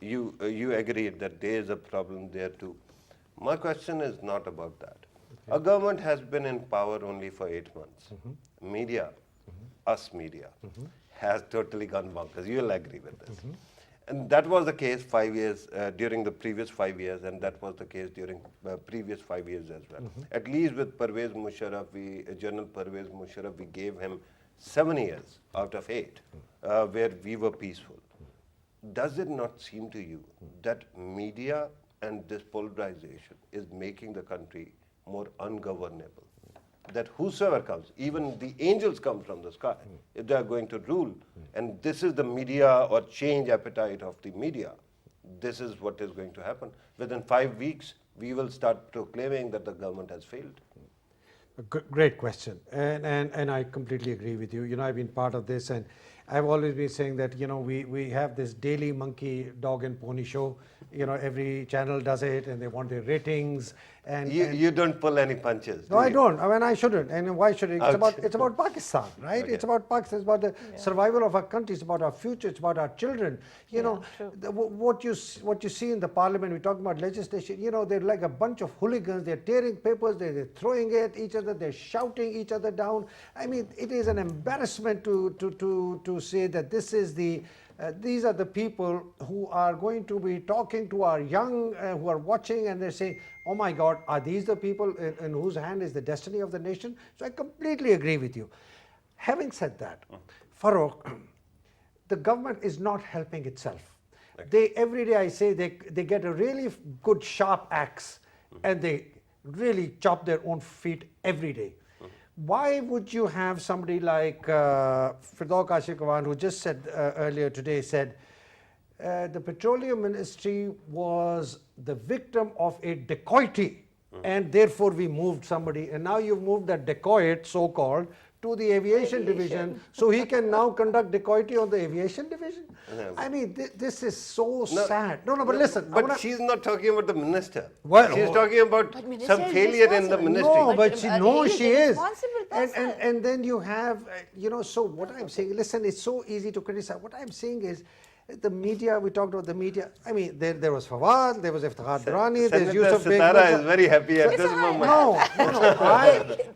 [SPEAKER 1] you agreed that there is a problem there too. My question is not about that. A government has been in power only for 8 months. Media, us media, has totally gone bonkers. You'll agree with this. And that was the case 5 years, during the previous 5 years, and that was the case during previous 5 years as well. At least with Pervez Musharraf, General Pervez Musharraf, we gave him 7 years out of 8, where we were peaceful. Does it not seem to you that media and this polarization is making the country more ungovernable? That whosoever comes, even the angels come from the sky, if they are going to rule, and this is the media or change appetite of the media, this is what is going to happen. Within 5 weeks, we will start proclaiming that the government has failed.
[SPEAKER 2] Great question, and I completely agree with you. You know, I've been part of this, and I've always been saying that, you know, we have this daily monkey, dog and pony show. You know, every channel does it, and they want their ratings. And
[SPEAKER 1] you don't pull any punches.
[SPEAKER 2] No, I don't. I mean, I shouldn't. And why should it? It's
[SPEAKER 1] Okay.
[SPEAKER 2] about Pakistan, right?
[SPEAKER 1] Okay.
[SPEAKER 2] It's about Pakistan. It's about the survival of our country. It's about our future. It's about our children. You know, what you see in the parliament. We talk about legislation. You know, they're like a bunch of hooligans. They're tearing papers. They're throwing it at each other. They're shouting each other down. I mean, it is an embarrassment to say that this is the. These are the people who are going to be talking to our young who are watching, and they're saying, oh my God, are these the people in whose hand is the destiny of the nation? So I completely agree with you. Having said that, Farooq, the government is not helping itself. They, every day I say they get a really good sharp axe and they really chop their own feet every day. Why would you have somebody like Firdaus Kashikawan, who just said earlier today, said the petroleum ministry was the victim of a dacoity, and therefore we moved somebody, and now you've moved that dacoit, so-called, to the aviation division, so he can now conduct dacoity on the aviation division? I mean, this is so sad. No, but listen.
[SPEAKER 1] But she's not talking about the minister.
[SPEAKER 2] Well,
[SPEAKER 1] she's talking about some failure in the ministry.
[SPEAKER 2] No, but she is.
[SPEAKER 3] And
[SPEAKER 2] And then you have, you know, so what I'm saying, listen, it's so easy to criticize. What I'm saying is, the media, we talked about the media. I mean, there was Fawad, there was Iftikhar Durrani, there's Yusuf Beg.
[SPEAKER 1] Sitara is very happy at this moment.
[SPEAKER 2] No.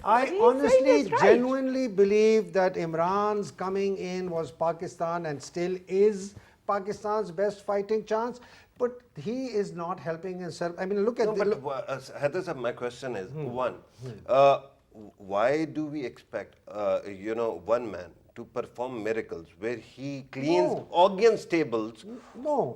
[SPEAKER 2] I honestly, genuinely believe that Imran's coming in was Pakistan and still is Pakistan's best fighting chance. But he is not helping himself. I mean, look at
[SPEAKER 1] Heather, sir, my question is, one, why do we expect, you know, one man to perform miracles where he cleans organs tables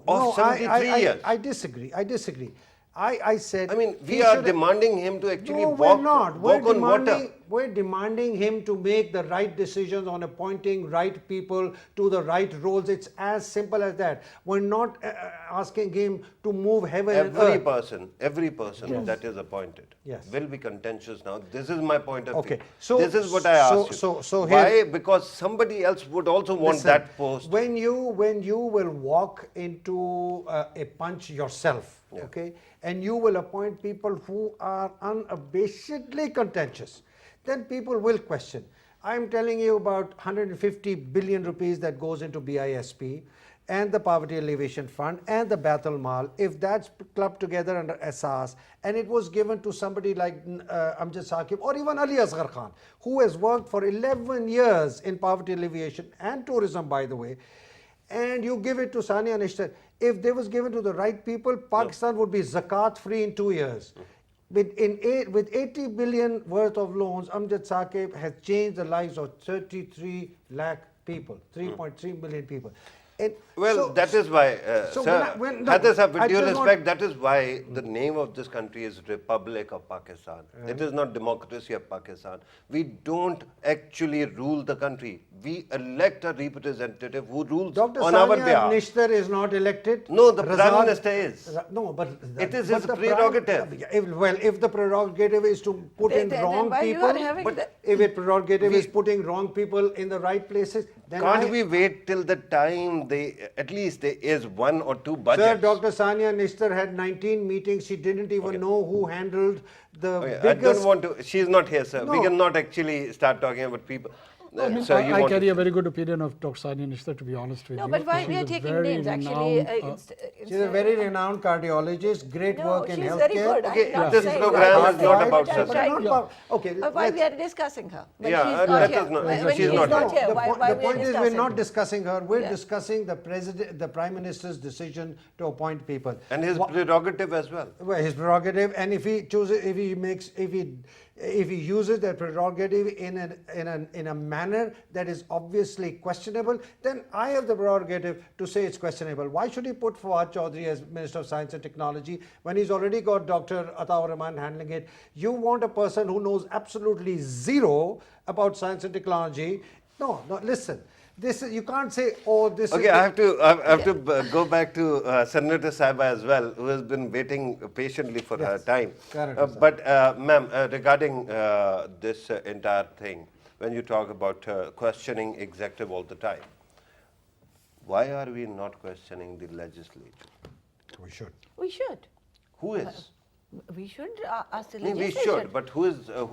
[SPEAKER 1] of 73 years?
[SPEAKER 2] I disagree. I said.
[SPEAKER 1] I mean, we are demanding him to actually walk on water.
[SPEAKER 2] We're demanding him to make the right decisions on appointing right people to the right roles. It's as simple as that. We're not asking him to move heaven and earth.
[SPEAKER 1] Every person that is appointed will be contentious now. This is my point of view.
[SPEAKER 2] So
[SPEAKER 1] this is what I asked you.
[SPEAKER 2] So
[SPEAKER 1] why? Because somebody else would also want that post.
[SPEAKER 2] When you will walk into a punch yourself, okay, and you will appoint people who are unabashedly contentious, then people will question. I'm telling you about 150 billion rupees that goes into BISP and the Poverty Alleviation Fund and the Baitul Mal. If that's clubbed together under Asas and it was given to somebody like Amjad Saqib or even Ali Asghar Khan, who has worked for 11 years in poverty alleviation and tourism, by the way, and you give it to Sania Nishtar, if they was given to the right people, Pakistan would be zakat free in 2 years. With 80 billion worth of loans, Amjad Saqib has changed the lives of 33 lakh people, 3.3 million people.
[SPEAKER 1] That is why, sir, with due respect, that is why the name of this country is Republic of Pakistan. It is not Democracy of Pakistan. We don't actually rule the country. we elect a representative who rules
[SPEAKER 2] Dr.
[SPEAKER 1] on our
[SPEAKER 2] Sania
[SPEAKER 1] behalf.
[SPEAKER 2] Nishtar is not elected.
[SPEAKER 1] No, the Prime
[SPEAKER 2] Razak-
[SPEAKER 1] Minister is.
[SPEAKER 2] No, but
[SPEAKER 1] It is
[SPEAKER 2] but
[SPEAKER 1] his
[SPEAKER 2] the
[SPEAKER 1] prerogative.
[SPEAKER 2] If the prerogative is to put in
[SPEAKER 3] Then
[SPEAKER 2] wrong
[SPEAKER 3] why you
[SPEAKER 2] people,
[SPEAKER 3] are having the-
[SPEAKER 2] if a prerogative is putting wrong people in the right places, then
[SPEAKER 1] Can't we wait till the time at least there is one or two budgets?
[SPEAKER 2] Sir, Dr. Sania Nishtar had 19 meetings. She didn't even know who handled the
[SPEAKER 1] Okay, I
[SPEAKER 2] biggest.
[SPEAKER 1] don't want to, she's not here, sir. We
[SPEAKER 2] No.
[SPEAKER 1] cannot actually start talking about people.
[SPEAKER 4] I mean,
[SPEAKER 1] Sir, you
[SPEAKER 4] I
[SPEAKER 1] want
[SPEAKER 4] carry
[SPEAKER 1] to-
[SPEAKER 4] a very good opinion of Dr. Sania Nishtar, to be honest with
[SPEAKER 3] No,
[SPEAKER 4] you.
[SPEAKER 3] but why we
[SPEAKER 4] She's
[SPEAKER 3] are
[SPEAKER 4] a
[SPEAKER 3] taking
[SPEAKER 4] very
[SPEAKER 3] names actually?
[SPEAKER 4] renowned,
[SPEAKER 2] She's a very renowned cardiologist, great
[SPEAKER 3] No,
[SPEAKER 2] work in
[SPEAKER 3] she's
[SPEAKER 2] healthcare.
[SPEAKER 3] very good.
[SPEAKER 1] Okay,
[SPEAKER 3] I'm not
[SPEAKER 1] this
[SPEAKER 3] saying
[SPEAKER 1] program
[SPEAKER 3] that.
[SPEAKER 1] is not
[SPEAKER 2] Right,
[SPEAKER 1] about
[SPEAKER 2] but
[SPEAKER 1] her,
[SPEAKER 2] not
[SPEAKER 1] sir.
[SPEAKER 2] about- Okay,
[SPEAKER 3] But why
[SPEAKER 2] let's-
[SPEAKER 3] we are discussing her? When
[SPEAKER 1] Yeah,
[SPEAKER 3] she's not
[SPEAKER 1] let
[SPEAKER 3] here.
[SPEAKER 1] us know.
[SPEAKER 3] When
[SPEAKER 1] She's
[SPEAKER 3] she's
[SPEAKER 1] not
[SPEAKER 3] not
[SPEAKER 1] here.
[SPEAKER 3] here,
[SPEAKER 2] The
[SPEAKER 3] why
[SPEAKER 2] point,
[SPEAKER 3] we
[SPEAKER 2] the
[SPEAKER 3] are
[SPEAKER 2] point is, we're
[SPEAKER 3] discussing
[SPEAKER 2] not
[SPEAKER 3] her?
[SPEAKER 2] discussing her. We're
[SPEAKER 3] Yeah.
[SPEAKER 2] discussing the president, the prime minister's decision to appoint people.
[SPEAKER 1] And his prerogative as well.
[SPEAKER 2] Well, his prerogative, and if he chooses, if he uses that prerogative in a manner that is obviously questionable, then I have the prerogative to say it's questionable. Why should he put Fawad Chaudhry as Minister of Science and Technology when he's already got Dr. Ataur Rahman handling it? You want a person who knows absolutely zero about science and technology. No, listen. You can't say, oh, this
[SPEAKER 1] Okay,
[SPEAKER 2] is...
[SPEAKER 1] I have to go back to Senator Saiba as well, who has been waiting patiently for her time.
[SPEAKER 2] Correct, sir.
[SPEAKER 1] But, ma'am, regarding this entire thing, when you talk about questioning executive all the time, why are we not questioning the legislature?
[SPEAKER 2] We should.
[SPEAKER 3] We should.
[SPEAKER 1] Who is?
[SPEAKER 3] We should ask the
[SPEAKER 1] I mean, we
[SPEAKER 3] legislature.
[SPEAKER 1] should, but who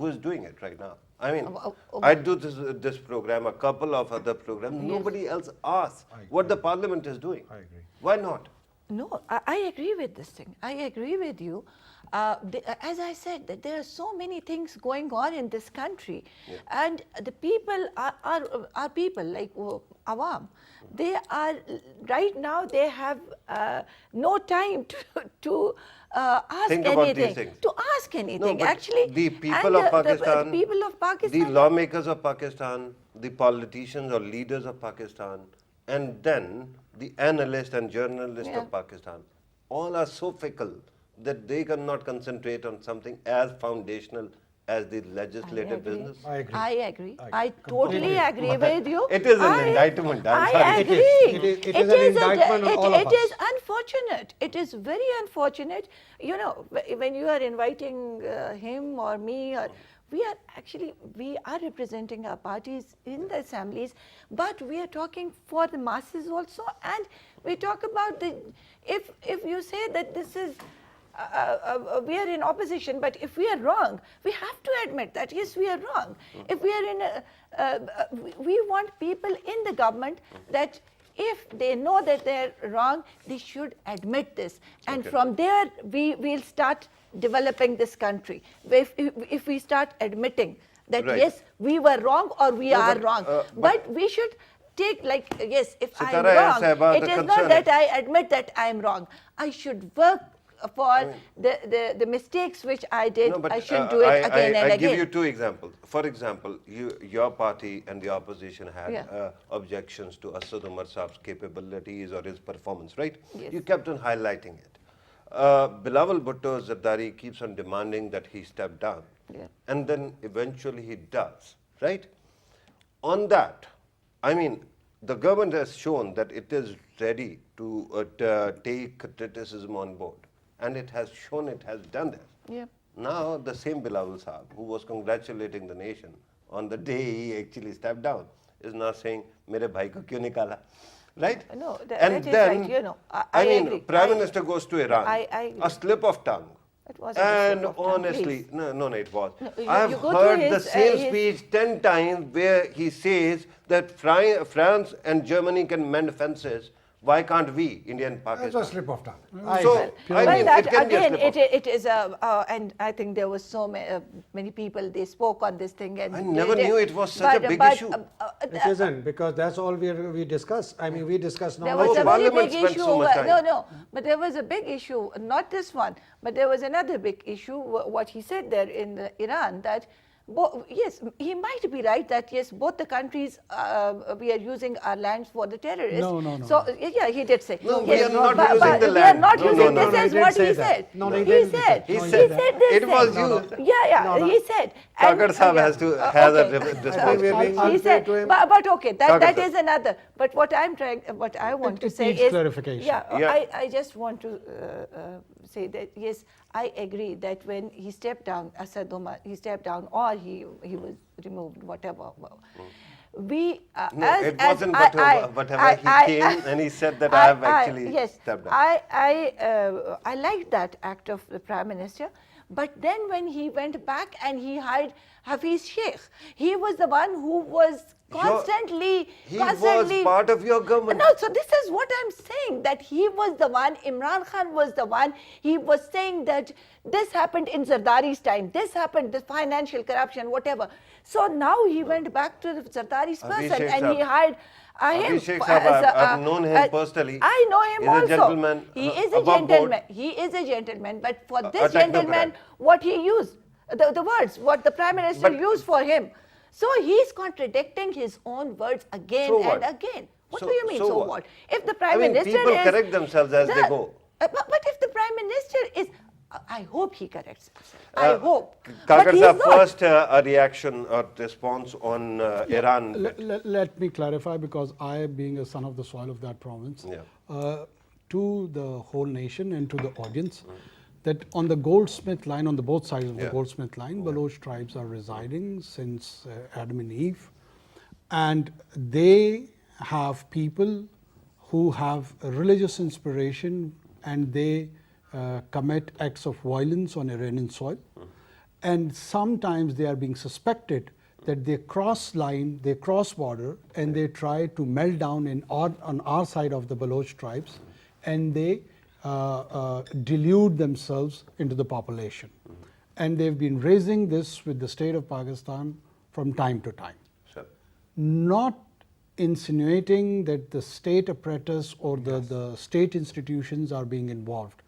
[SPEAKER 1] is doing it right now? I mean,
[SPEAKER 3] Oh,
[SPEAKER 1] I do this program, a couple of other programs. Nobody else asks what the parliament is doing.
[SPEAKER 2] I agree.
[SPEAKER 1] Why not?
[SPEAKER 3] No, I agree with this thing. I agree with you. As I said, that there are so many things going on in this country, and the people are people like Awam. They are right now. They have no time to ask
[SPEAKER 1] Think about these
[SPEAKER 3] anything.
[SPEAKER 1] things.
[SPEAKER 3] To ask anything,
[SPEAKER 1] but
[SPEAKER 3] actually.
[SPEAKER 1] the people
[SPEAKER 3] and
[SPEAKER 1] of
[SPEAKER 3] the
[SPEAKER 1] Pakistan,
[SPEAKER 3] people of Pakistan,
[SPEAKER 1] the lawmakers of Pakistan, the politicians or leaders of Pakistan, and then the analysts and journalists of Pakistan, all are so fickle that they cannot concentrate on something as foundational as the legislative business.
[SPEAKER 2] I agree.
[SPEAKER 3] I agree. I totally agree with you.
[SPEAKER 1] It is an indictment, I'm
[SPEAKER 3] I
[SPEAKER 1] sorry.
[SPEAKER 3] agree.
[SPEAKER 2] It is an indictment on all of
[SPEAKER 3] It is
[SPEAKER 2] us.
[SPEAKER 3] unfortunate. It is very unfortunate. You know, when you are inviting him or me, or we are representing our parties in the assemblies, but we are talking for the masses also, and we talk about if you say that this is. We are in opposition, but if we are wrong, we have to admit that yes, we are wrong. If we are we want people in the government that if they know that they're wrong, they should admit this, and from there we'll start developing this country. If we start admitting that yes, we were wrong or we are wrong, but we should take yes, if I am wrong, it is not that I admit that I am wrong. I should work for the mistakes which I did. I shouldn't do it again and
[SPEAKER 1] I
[SPEAKER 3] again.
[SPEAKER 1] give you two examples. For example, your party and the opposition had objections to Asad Umar Saab's capabilities or his performance, right?
[SPEAKER 3] Yes.
[SPEAKER 1] You kept on highlighting it. Bilawal Bhutto Zardari keeps on demanding that he step down.
[SPEAKER 3] Yeah.
[SPEAKER 1] And then eventually he does, right? On that, I mean, the government has shown that it is ready to take criticism on board. And it has shown it has done that.
[SPEAKER 3] Yeah.
[SPEAKER 1] Now the same Bilawal Saab, who was congratulating the nation on the day he actually stepped down, is now saying, "Mere bhai ko kyun nikala?" Right?
[SPEAKER 3] No,
[SPEAKER 1] and
[SPEAKER 3] that is
[SPEAKER 1] then,
[SPEAKER 3] right, you know,
[SPEAKER 1] I mean,
[SPEAKER 3] agree.
[SPEAKER 1] Prime Minister goes to Iran,
[SPEAKER 3] I agree.
[SPEAKER 1] a slip of tongue.
[SPEAKER 3] It wasn't a slip
[SPEAKER 1] And
[SPEAKER 3] of tongue,
[SPEAKER 1] honestly,
[SPEAKER 3] please.
[SPEAKER 1] no, it was.
[SPEAKER 3] No,
[SPEAKER 1] I have
[SPEAKER 3] you go to
[SPEAKER 1] heard the
[SPEAKER 3] his,
[SPEAKER 1] same
[SPEAKER 3] his-
[SPEAKER 1] speech 10 times where he says that France and Germany can mend fences. Why can't we, India and
[SPEAKER 2] It's
[SPEAKER 1] Pakistan?
[SPEAKER 2] a slip of tongue.
[SPEAKER 1] So, I
[SPEAKER 3] Well,
[SPEAKER 1] mean,
[SPEAKER 3] that
[SPEAKER 1] it can be a
[SPEAKER 3] again,
[SPEAKER 1] slip of tongue.
[SPEAKER 3] it is and I think there was so many people, they spoke on this thing, and
[SPEAKER 1] I never knew it was such a big issue.
[SPEAKER 2] It isn't, because that's all we discuss. I mean, we discuss now.
[SPEAKER 3] There was a very
[SPEAKER 1] Parliament
[SPEAKER 3] big
[SPEAKER 1] spent
[SPEAKER 3] issue.
[SPEAKER 1] so much time.
[SPEAKER 3] No, but there was a big issue, not this one, but there was another big issue. What he said there in Iran, that Yes, he might be right that yes, both the countries we are using our lands for the terrorists.
[SPEAKER 4] No.
[SPEAKER 3] So yeah, he did say.
[SPEAKER 1] No,
[SPEAKER 3] yes,
[SPEAKER 1] we are not
[SPEAKER 3] but,
[SPEAKER 1] using the
[SPEAKER 3] we are
[SPEAKER 1] land.
[SPEAKER 3] not
[SPEAKER 1] No,
[SPEAKER 3] using.
[SPEAKER 1] no, no,
[SPEAKER 3] This
[SPEAKER 1] no.
[SPEAKER 3] is what he said.
[SPEAKER 2] No,
[SPEAKER 3] he
[SPEAKER 2] didn't
[SPEAKER 3] said.
[SPEAKER 2] say.
[SPEAKER 1] He
[SPEAKER 2] No,
[SPEAKER 1] said
[SPEAKER 3] said this
[SPEAKER 1] it was
[SPEAKER 3] thing.
[SPEAKER 1] used.
[SPEAKER 3] Yeah, he said. And,
[SPEAKER 1] Kagar Sahab
[SPEAKER 3] yeah.
[SPEAKER 1] has to has
[SPEAKER 3] Okay.
[SPEAKER 1] a
[SPEAKER 2] I think
[SPEAKER 1] response.
[SPEAKER 2] we're being
[SPEAKER 3] He
[SPEAKER 2] unfair
[SPEAKER 3] said,
[SPEAKER 2] to him.
[SPEAKER 3] but okay,
[SPEAKER 1] Kagar
[SPEAKER 3] that
[SPEAKER 1] sir.
[SPEAKER 3] is another. But what I want to
[SPEAKER 4] It
[SPEAKER 3] say
[SPEAKER 4] needs
[SPEAKER 3] is,
[SPEAKER 4] clarification.
[SPEAKER 1] Yeah.
[SPEAKER 3] I just want to say that yes, I agree that when he stepped down, Asad Omar, he stepped down or he was removed, whatever. We
[SPEAKER 1] No,
[SPEAKER 3] as,
[SPEAKER 1] it
[SPEAKER 3] as
[SPEAKER 1] wasn't
[SPEAKER 3] I-
[SPEAKER 1] whatever.
[SPEAKER 3] I-
[SPEAKER 1] He
[SPEAKER 3] I-
[SPEAKER 1] came and he said that I have actually
[SPEAKER 3] yes,
[SPEAKER 1] stepped down.
[SPEAKER 3] I liked that act of the Prime Minister, but then when he went back and he hired Hafiz Sheikh, he was the one who was constantly.
[SPEAKER 1] He was part of your government.
[SPEAKER 3] No, so this is what I'm saying, that he was the one, Imran Khan was the one, he was saying that this happened in Zardari's time, this happened, the financial corruption, whatever. So now he went back to the Zardari's person
[SPEAKER 1] Abhishek
[SPEAKER 3] and he
[SPEAKER 1] Sahab.
[SPEAKER 3] hired him.
[SPEAKER 1] Abhishek Sahab, I've known him personally.
[SPEAKER 3] I know him
[SPEAKER 1] He's
[SPEAKER 3] also.
[SPEAKER 1] a gentleman,
[SPEAKER 3] He is a
[SPEAKER 1] above board.
[SPEAKER 3] gentleman. He is a gentleman, but for this
[SPEAKER 1] technocrat.
[SPEAKER 3] gentleman, what he used, the words, what the Prime Minister
[SPEAKER 1] But-
[SPEAKER 3] used for him. So he's contradicting his own words again
[SPEAKER 1] So
[SPEAKER 3] and
[SPEAKER 1] what?
[SPEAKER 3] again. What
[SPEAKER 1] So-
[SPEAKER 3] do you mean,
[SPEAKER 1] so
[SPEAKER 3] so
[SPEAKER 1] what?
[SPEAKER 3] what? If the Prime
[SPEAKER 1] I mean,
[SPEAKER 3] Minister
[SPEAKER 1] people
[SPEAKER 3] is...
[SPEAKER 1] correct themselves as they go.
[SPEAKER 3] But if the Prime Minister is... I hope he corrects himself. I hope. But
[SPEAKER 1] Kagar
[SPEAKER 3] he's
[SPEAKER 1] Sahab,
[SPEAKER 3] not.
[SPEAKER 1] first a reaction or response on Iran.
[SPEAKER 4] Let me clarify, because I, being a son of the soil of that province,
[SPEAKER 1] Yeah.
[SPEAKER 4] to the whole nation and to the audience, that on the Goldsmith line, on the both sides of the
[SPEAKER 1] Yeah.
[SPEAKER 4] Goldsmith line, Baloch tribes are residing since Adam and Eve, and they have people who have a religious inspiration, and they commit acts of violence on Iranian soil. And sometimes they are being suspected that they cross line, they cross border, and they try to melt down on our side of the Baloch tribes, and they delude themselves into the population. And they've been raising this with the state of Pakistan from time to time.
[SPEAKER 1] Sure.
[SPEAKER 4] Not insinuating that the state apparatus or the state institutions are being involved.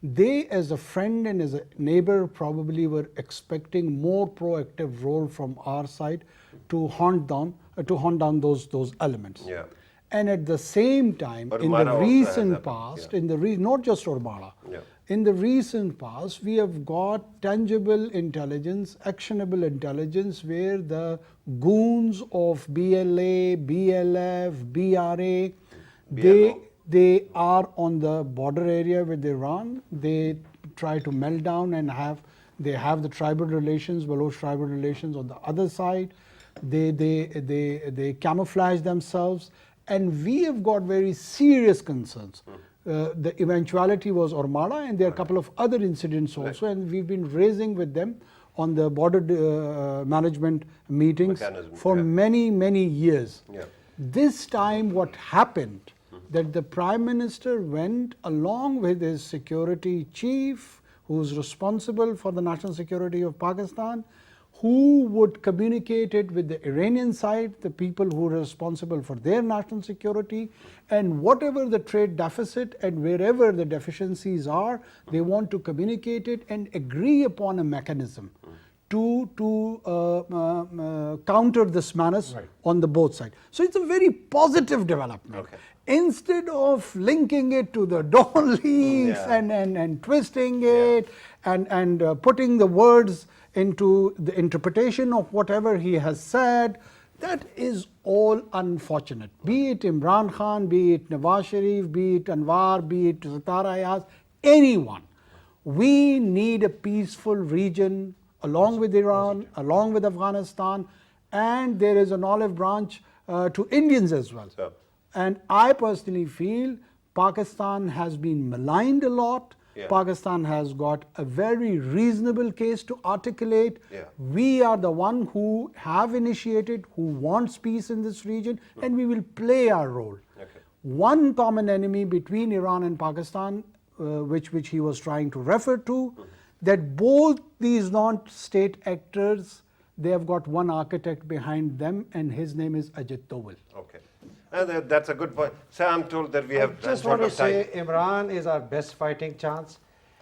[SPEAKER 4] They, as a friend and as a neighbor, probably were expecting more proactive role from our side to hunt down those elements.
[SPEAKER 1] Yeah.
[SPEAKER 4] And at the same time, in
[SPEAKER 1] Ormara
[SPEAKER 4] the
[SPEAKER 1] also has
[SPEAKER 4] recent
[SPEAKER 1] happened,
[SPEAKER 4] past,
[SPEAKER 1] yeah.
[SPEAKER 4] Not just Ormara,
[SPEAKER 1] Yeah.
[SPEAKER 4] in the recent past, we have got tangible intelligence, actionable intelligence, where the goons of BLA, BLF, BRA, they are on the border area with Iran. They try to melt down and they have the tribal relations, Baloch tribal relations on the other side. They camouflage themselves, and we have got very serious concerns. The eventuality was Ormara, and there are a couple of other incidents also, and we've been raising with them on the border management meetings
[SPEAKER 1] Mechanism,
[SPEAKER 4] for
[SPEAKER 1] yeah.
[SPEAKER 4] many years.
[SPEAKER 1] Yeah.
[SPEAKER 4] This time what happened, that the Prime Minister went along with his security chief, who's responsible for the national security of Pakistan, who would communicate it with the Iranian side, the people who are responsible for their national security, and whatever the trade deficit and wherever the deficiencies are, they want to communicate it and agree upon a mechanism to counter this menace on the both sides. So it's a very positive development.
[SPEAKER 1] Okay.
[SPEAKER 4] Instead of linking it to the Dawn leaks and twisting it and putting the words into the interpretation of whatever he has said, that is all unfortunate. Be it Imran Khan, be it Nawaz Sharif, be it Anwar, be it Sattar Ayaz, anyone. We need a peaceful region along with Iran, along with Afghanistan, and there is an olive branch to Indians as well.
[SPEAKER 1] Sure.
[SPEAKER 4] And I personally feel Pakistan has been maligned a lot.
[SPEAKER 1] Yeah.
[SPEAKER 4] Pakistan has got a very reasonable case to articulate.
[SPEAKER 1] Yeah.
[SPEAKER 4] We are the one who have initiated, who wants peace in this region, and we will play our role.
[SPEAKER 1] Okay.
[SPEAKER 4] One common enemy between Iran and Pakistan, which he was trying to refer to, that both these non-state actors, they have got one architect behind them, and his name is Ajit Doval.
[SPEAKER 1] Okay. And that's a good point. So I'm told that we have
[SPEAKER 2] just
[SPEAKER 1] short
[SPEAKER 2] want to
[SPEAKER 1] of time.
[SPEAKER 2] say Imran is our best fighting chance.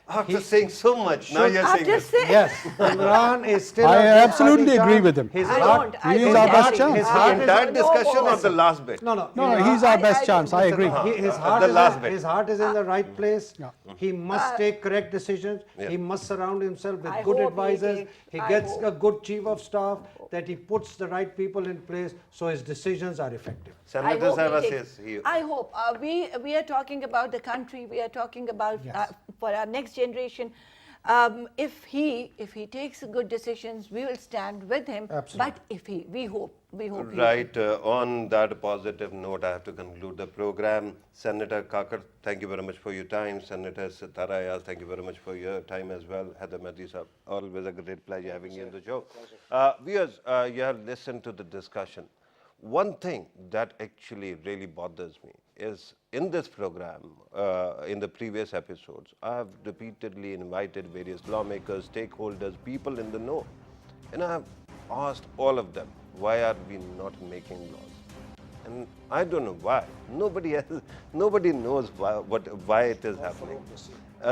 [SPEAKER 1] After saying so much, now you're saying
[SPEAKER 3] After
[SPEAKER 1] this.
[SPEAKER 3] saying,
[SPEAKER 2] Yes, Imran is still.
[SPEAKER 4] I
[SPEAKER 2] a good
[SPEAKER 4] absolutely
[SPEAKER 2] fighting
[SPEAKER 4] agree
[SPEAKER 2] chance.
[SPEAKER 4] with him.
[SPEAKER 2] His
[SPEAKER 3] I
[SPEAKER 2] heart,
[SPEAKER 3] don't. I
[SPEAKER 4] He is
[SPEAKER 3] don't
[SPEAKER 4] our best
[SPEAKER 3] agree.
[SPEAKER 4] chance.
[SPEAKER 2] his
[SPEAKER 1] The
[SPEAKER 2] heart is
[SPEAKER 1] entire
[SPEAKER 3] no
[SPEAKER 1] discussion
[SPEAKER 3] more.
[SPEAKER 1] or the last bit?
[SPEAKER 2] No,
[SPEAKER 4] No, he's our best chance. I agree.
[SPEAKER 2] His
[SPEAKER 1] The
[SPEAKER 2] heart is
[SPEAKER 1] last bit.
[SPEAKER 2] his heart is in the right place.
[SPEAKER 4] Yeah.
[SPEAKER 2] He must take correct decisions.
[SPEAKER 1] Yeah.
[SPEAKER 2] He must surround himself with
[SPEAKER 3] I
[SPEAKER 2] good
[SPEAKER 3] hope he
[SPEAKER 2] advisors.
[SPEAKER 3] takes-
[SPEAKER 2] He
[SPEAKER 3] I
[SPEAKER 2] gets
[SPEAKER 3] hope.
[SPEAKER 2] a good chief of staff, that he puts the right people in place so his decisions are effective.
[SPEAKER 1] Senators have a
[SPEAKER 3] he
[SPEAKER 1] say.
[SPEAKER 3] takes- I hope. We are talking about the country. We are talking about
[SPEAKER 2] Yes.
[SPEAKER 3] for our next generation. If he takes good decisions, we will stand with him.
[SPEAKER 2] Absolutely.
[SPEAKER 3] But if we hope he will.
[SPEAKER 1] Right. On that positive note, I have to conclude the program. Senator Kakar, thank you very much for your time. Senator Sitara Ayaz, thank you very much for your time as well. Heather Mehdi sir, always a great pleasure having you in the show. Viewers, you have listened to the discussion. One thing that actually really bothers me is in this program, in the previous episodes, I have repeatedly invited various lawmakers, stakeholders, people in the know, and I have asked all of them, why are we not making laws? And I don't know why. Nobody knows why it is happening.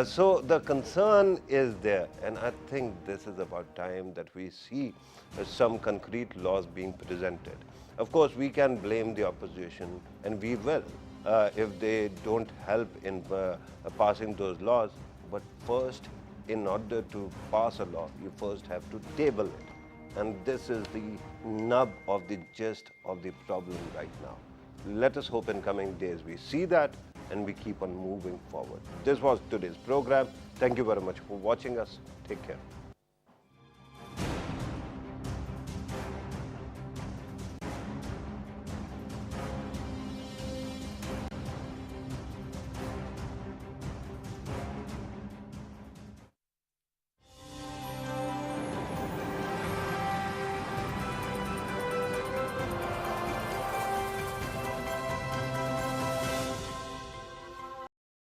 [SPEAKER 1] So the concern is there, and I think this is about time that we see some concrete laws being presented. Of course, we can blame the opposition, and we will, if they don't help in passing those laws. But first, in order to pass a law, you first have to table it. And this is the nub of the gist of the problem right now. Let us hope in coming days we see that and we keep on moving forward. This was today's program. Thank you very much for watching us. Take care.